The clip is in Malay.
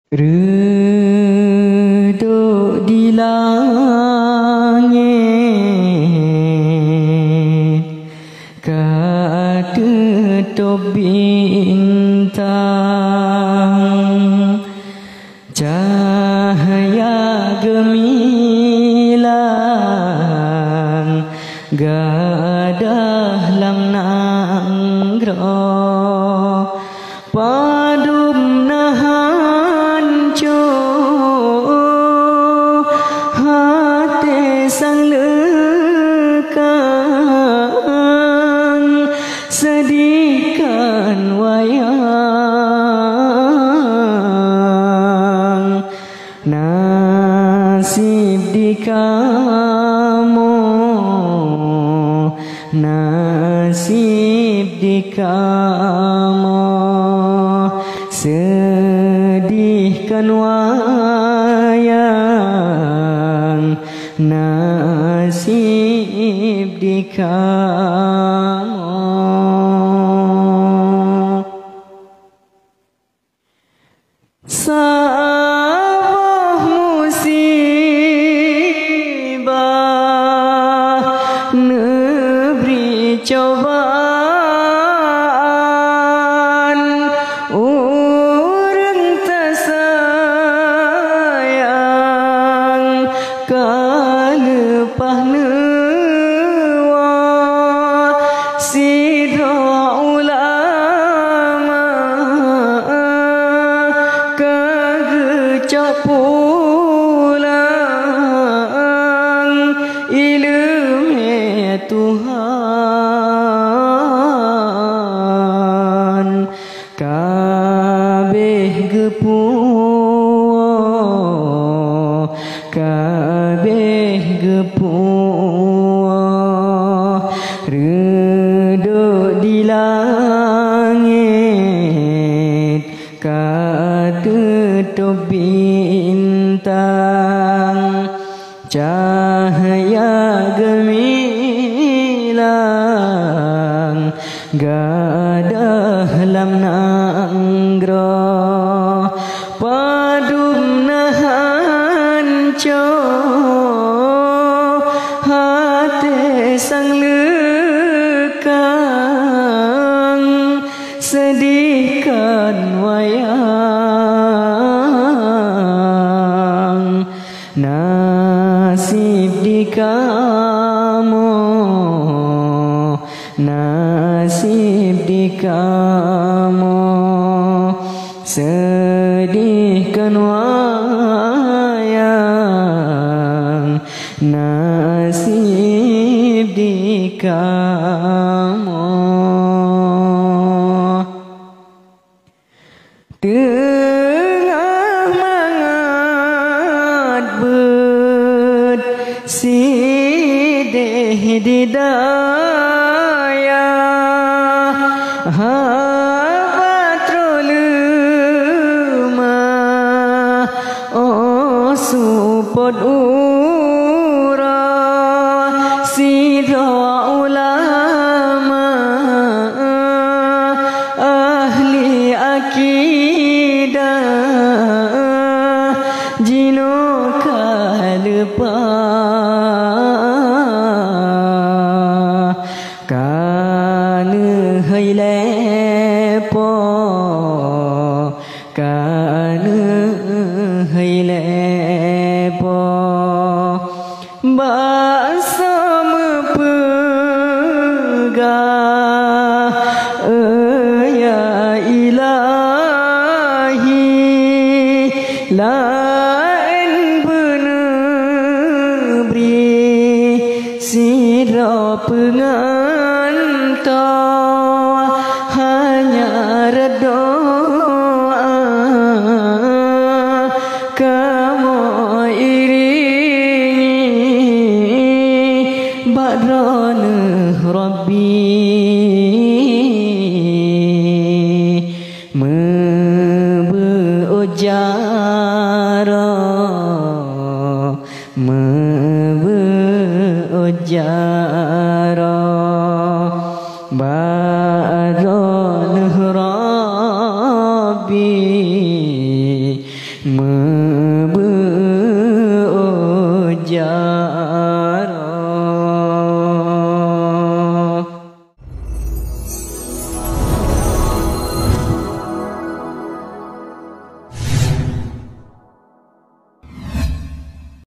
Reduk di langit ketutup bintang, cahaya gemilang gadah lang nanggroh padum nahancu hati sang lekang sedikan wayang nasib di kamu, nasib di kamu sedihkan wayang nasib di kamu. Sabah musibah negeri cobaan, orang tersayang kalepah newa sidra ulama kagecak pulang ilmu Tuhan kabeh gepuh, kabeh gepuh reduk di langit ketutup bintang, cahaya gemilang gadah lam nanggroh padum nahancu hati sang lekang sedihkan wayang nasib di kamu, nasib di kamu sedihkan wayang nasib di kamu. Tengah mangat bet sidih di daya habatro lemah oh supot ura sidra ulama ahli akidah jino kalepah kana hai lepo, kana hai lepo basa mepegah ya ilahi lain benebri sidra pengantar hanya redoa kamu iringi badran Rabbi mebeujara mebeujara badran Rabbi Membujak